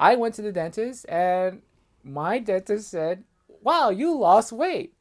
I went to the dentist and my dentist said, "Wow, you lost weight."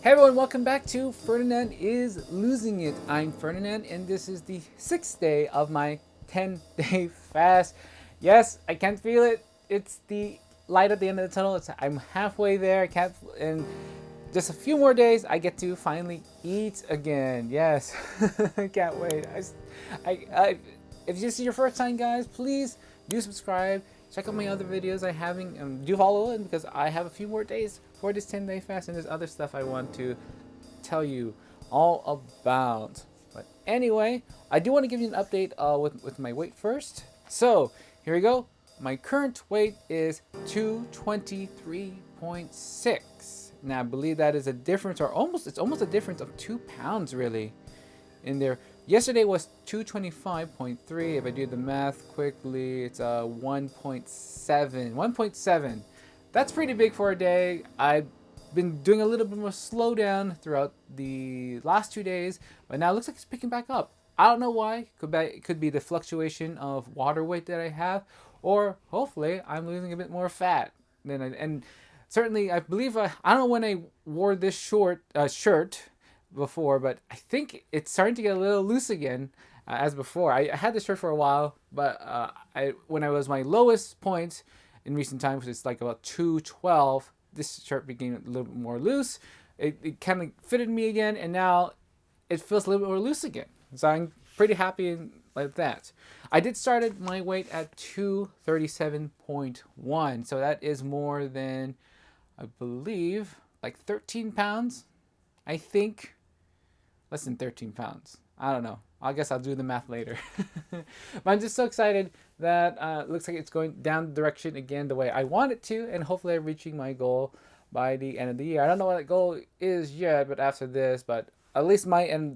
Hey everyone, welcome back to Ferdinand is Losing It. I'm Ferdinand, and this is the 6th day of my 10-day fast. Yes, I can feel it. It's the light at the end of the tunnel. I'm halfway there. I can't, and just a few more days, I get to finally eat again. Yes, I can't wait. If this is your first time, guys, please do subscribe. Check out my other videos I having. Do follow it because I have a few more days for this 10-day fast, and there's other stuff I want to tell you all about. But anyway, I do want to give you an update with my weight first. So here we go. My current weight is 223.6. Now I believe that is a difference, or it's almost a difference of 2 pounds really in there. Yesterday was 225.3. If I do the math quickly, it's 1.7. 1.7. That's pretty big for a day. I've been doing a little bit more slowdown throughout the last 2 days, but now it looks like it's picking back up. I don't know why. It could be the fluctuation of water weight that I have, or hopefully I'm losing a bit more fat. And certainly, I believe I don't know when I wore this shirt before, but I think it's starting to get a little loose again as before. I had this shirt for a while, but when I was my lowest point in recent times, it's like about 212. This shirt became a little bit more loose. It kind of fitted me again, and now it feels a little bit more loose again. So I'm pretty happy like that. I did start my weight at 237.1, so that is more than, I believe, like 13 pounds. I think less than 13 pounds. I don't know. I guess I'll do the math later. But I'm just so excited that it looks like it's going down the direction again the way I want it to, and hopefully I'm reaching my goal by the end of the year. I don't know what that goal is yet, but after this, but at least my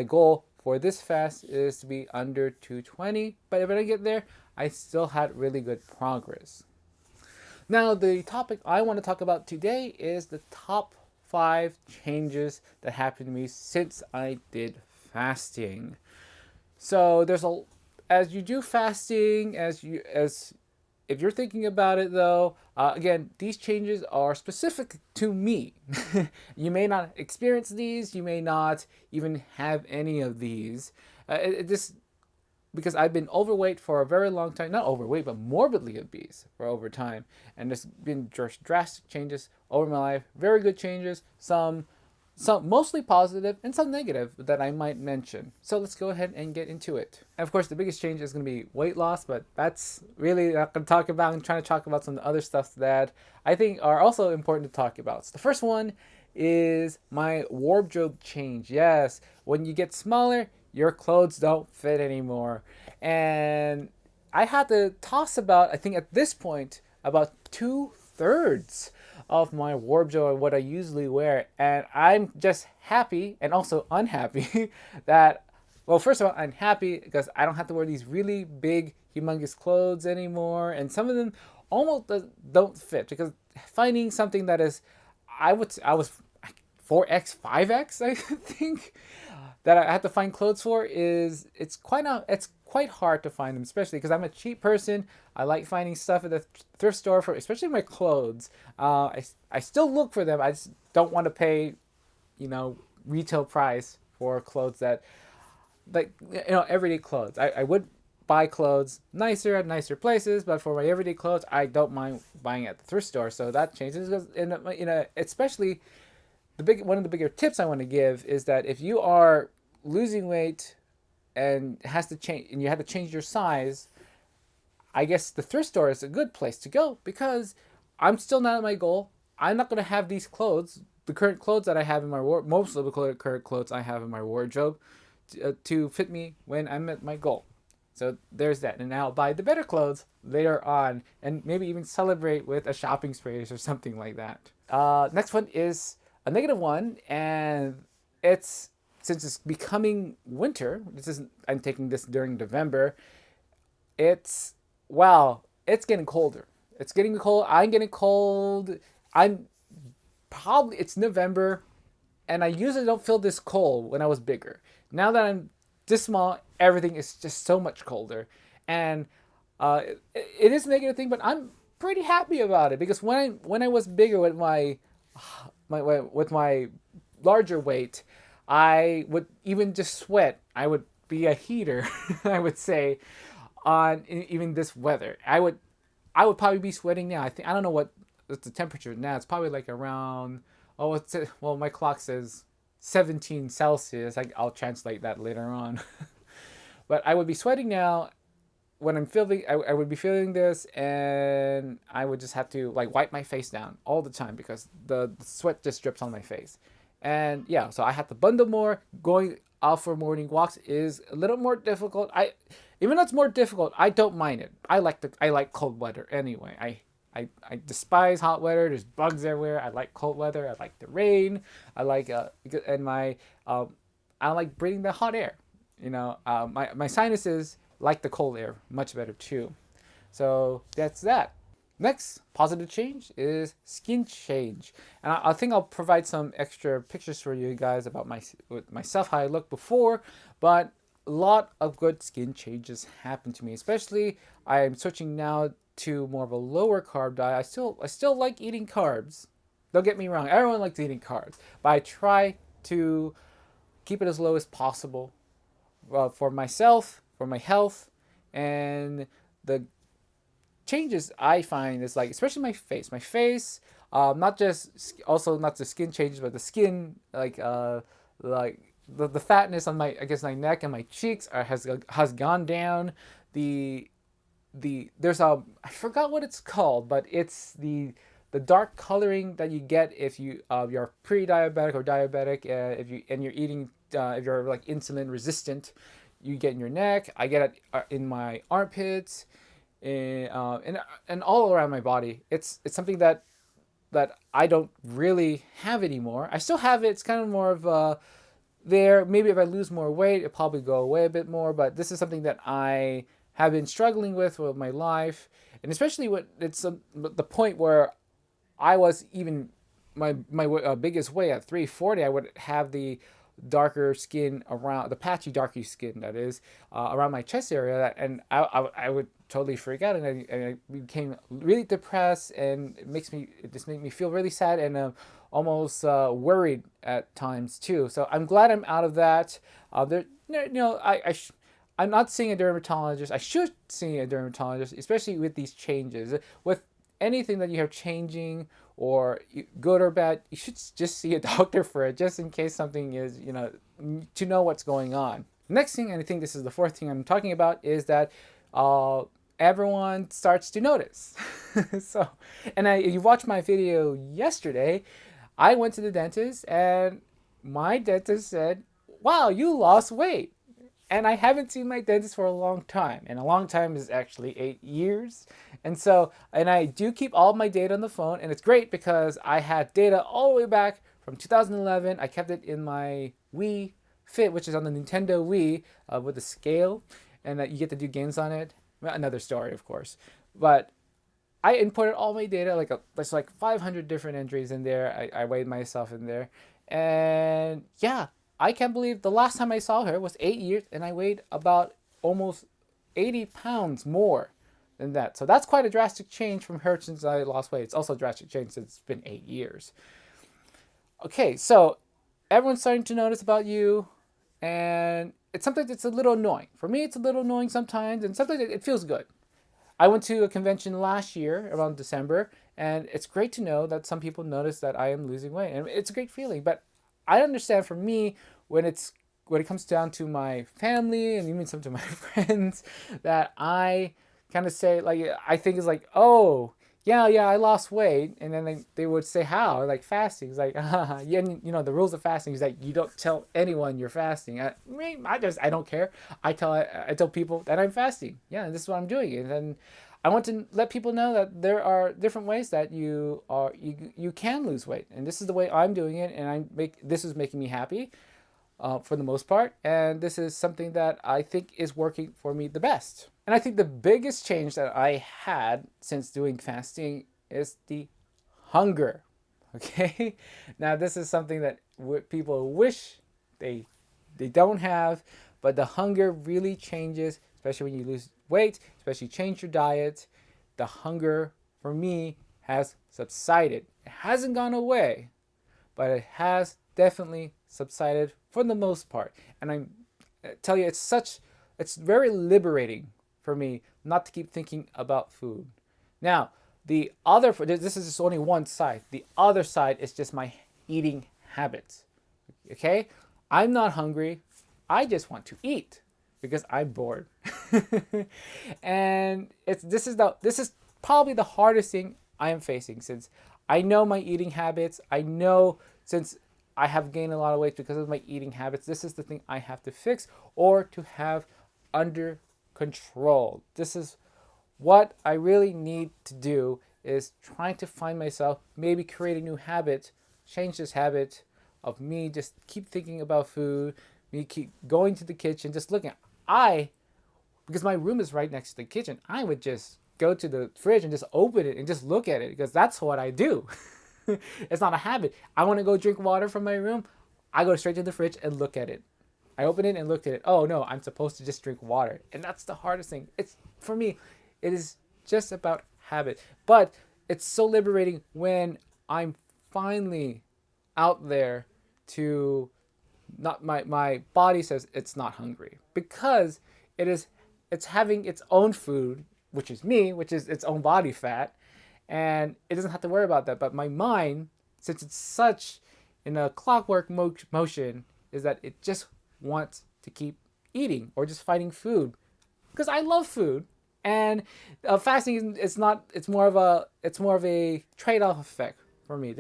goal for this fast is to be under 220. But if I don't get there, I still had really good progress. Now, the topic I want to talk about today is the top 5 changes that happened to me since I did fasting. So as you do fasting, as if you're thinking about it though, again, these changes are specific to me. You may not experience these, you may not even have any of these. This because I've been overweight for a very long time. Not overweight, but morbidly obese for over time. And there's been just drastic changes over my life. Very good changes. Some mostly positive and some negative that I might mention. So let's go ahead and get into it. And of course, the biggest change is going to be weight loss, but that's really not going to talk about. I'm trying to talk about some other stuff that I think are also important to talk about. So the first one is my wardrobe change. Yes, when you get smaller, your clothes don't fit anymore. And I had to toss about, I think at this point, about 2/3 of my wardrobe and what I usually wear. And I'm just happy and also unhappy that, well, first of all, I'm happy because I don't have to wear these really big, humongous clothes anymore. And some of them almost don't fit because finding something that is, I was 4X, 5X, I think, that I have to find clothes for it's quite hard to find them, especially because I'm a cheap person. I like finding stuff at the thrift store for, especially my clothes. I still look for them. I just don't want to pay, retail price for clothes that, like, everyday clothes. I would buy clothes at nicer places, but for my everyday clothes, I don't mind buying at the thrift store. So that changes because, especially one of the bigger tips I want to give is that if you are losing weight and has to change, and you have to change your size, I guess the thrift store is a good place to go because I'm still not at my goal. I'm not going to have these clothes, the current clothes that I have in my wardrobe, most of the current clothes I have in my wardrobe, to fit me when I'm at my goal. So there's that. And now I'll buy the better clothes later on and maybe even celebrate with a shopping spree or something like that. Next one is a negative one, and since it's becoming winter. I'm taking this during November. It's getting colder. It's getting cold. I'm getting cold. I'm probably, it's November, and I usually don't feel this cold when I was bigger. Now that I'm this small, everything is just so much colder, and it is a negative thing, but I'm pretty happy about it because when I was bigger with with my larger weight, I would even just sweat. I would be a heater, I would say, on even this weather. I would probably be sweating now. I don't know what the temperature now. It's probably like around, oh, well, my clock says 17 Celsius. I'll translate that later on. But I would be sweating now when I would be feeling this, and I would just have to like wipe my face down all the time because the sweat just drips on my face. And yeah, so I have to bundle more. Going out for morning walks is a little more difficult. Even though it's more difficult, I don't mind it. I like cold weather anyway. I despise hot weather. There's bugs everywhere. I like cold weather. I like the rain. I like and my I like breathing the hot air. My sinuses like the cold air much better too. So that's that. Next positive change is skin change, and I think I'll provide some extra pictures for you guys about myself, how I looked before, but a lot of good skin changes happen to me. Especially, I am switching now to more of a lower carb diet. I still like eating carbs. Don't get me wrong, everyone likes eating carbs, but I try to keep it as low as possible for myself, for my health, and the changes I find is like, especially my face. My face, not just the skin changes, but the skin like the fatness on my neck and my cheeks has gone down. There's I forgot what it's called, but it's the dark coloring that you get if you're pre-diabetic or diabetic, you're eating if you're like insulin resistant, you get in your neck. I get it in my armpits, and all around my body. It's something that I don't really have anymore. I still have it. It's kind of more of there. Maybe if I lose more weight, it'll probably go away a bit more. But this is something that I have been struggling with my life, and especially when it's the point where I was even my biggest weight at 340. I would have the darker skin around the patchy darky skin, that is, around my chest area, and I would totally freak out, and I became really depressed, and it just made me feel really sad and almost worried at times too. So I'm glad I'm out of that. I'm not seeing a dermatologist. I should see a dermatologist, especially with these changes. With anything that you have changing, or good or bad, you should just see a doctor for it, just in case something is, to know what's going on. Next thing, and I think this is the fourth thing I'm talking about, is that everyone starts to notice. So, and you watched my video yesterday. I went to the dentist, and my dentist said, "Wow, you lost weight." And I haven't seen my dentist for a long time. And a long time is actually 8 years. And I do keep all my data on the phone. And it's great because I had data all the way back from 2011. I kept it in my Wii Fit, which is on the Nintendo Wii, with a scale. And you get to do games on it. Well, another story, of course. But I inputted all my data, there's like 500 different entries in there. I weighed myself in there. And yeah, I can't believe the last time I saw her was 8 years, and I weighed about almost 80 pounds more than that. So that's quite a drastic change from her since I lost weight. It's also a drastic change since it's been 8 years. Okay, so everyone's starting to notice about you, and it's something that's a little annoying. For me, it's a little annoying sometimes, and sometimes it feels good. I went to a convention last year around December, and it's great to know that some people notice that I am losing weight, and it's a great feeling. But I understand, for me, when it comes down to my family and even some to my friends, that I kind of say, I think it's like, oh, yeah, I lost weight. And then they would say, how? Like fasting. It's like, yeah, the rules of fasting is that you don't tell anyone you're fasting. I don't care. I tell people that I'm fasting. Yeah, and this is what I'm doing. And then I want to let people know that there are different ways that you can lose weight, and this is the way I'm doing it, and this is making me happy. for the most part. And this is something that I think is working for me the best. And I think the biggest change that I had since doing fasting is the hunger. Okay, now this is something that people wish they don't have, but the hunger really changes, especially when you lose weight, especially change your diet. The hunger for me has subsided. It hasn't gone away, but it has definitely subsided for the most part. And I tell you, it's very liberating for me not to keep thinking about food. Now, the other, this is just only one side. The other side is just my eating habits. Okay? I'm not hungry. I just want to eat because I'm bored. And this is probably the hardest thing I am facing, since I know my eating habits. I know, since I have gained a lot of weight because of my eating habits, this is the thing I have to fix or to have under control. This is what I really need to do, is trying to find myself, maybe create a new habit, change this habit of me just keep thinking about food, me keep going to the kitchen, just looking. Because my room is right next to the kitchen, I would just go to the fridge and just open it and just look at it, because that's what I do. It's not a habit. I want to go drink water from my room, I go straight to the fridge and look at it. I open it and look at it. Oh no, I'm supposed to just drink water. And that's the hardest thing. It's, for me, it is just about habit. But it's so liberating when I'm finally out there to not, my body says it's not hungry, because it's having its own food, which is me, which is its own body fat, and it doesn't have to worry about that. But my mind, since it's such in a clockwork motion, is that it just wants to keep eating or just fighting food, because I love food. And fasting is not, it's more of a trade-off effect for me.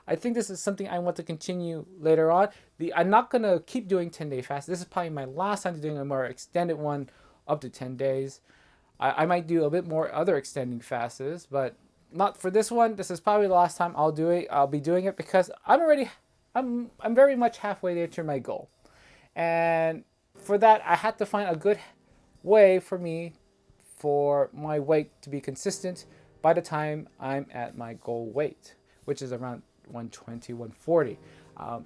I think this is something I want to continue later on. I'm not gonna keep doing 10-day fast. This is probably my last time doing a more extended one, up to 10 days. I might do a bit more other extending fasts, but not for this one. This is probably the last time I'll do it. I'll be doing it because I'm very much halfway there to my goal. And for that, I had to find a good way for me, for my weight to be consistent by the time I'm at my goal weight, which is around 120, 140,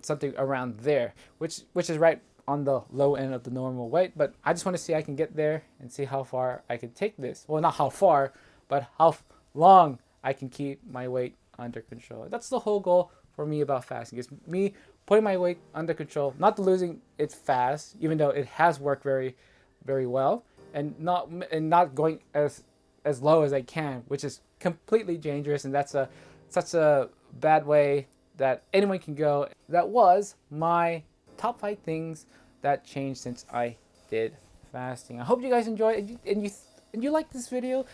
something around there, which is right on the low end of the normal weight. But I just want to see I can get there and see how far I can take this. Well, not how far, but how long I can keep my weight under control. That's the whole goal for me about fasting, is me putting my weight under control, not losing it fast, even though it has worked very, very well, and not going as low as I can, which is completely dangerous, and that's such a bad way that anyone can go. That was my top 5 things that changed since I did fasting. I hope you guys enjoyed it, and you like this video,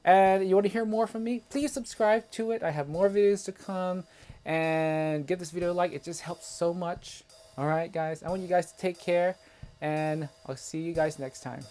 and you want to hear more from me. Please subscribe to it. I have more videos to come, and give this video a like. It just helps so much. All right, guys. I want you guys to take care, and I'll see you guys next time.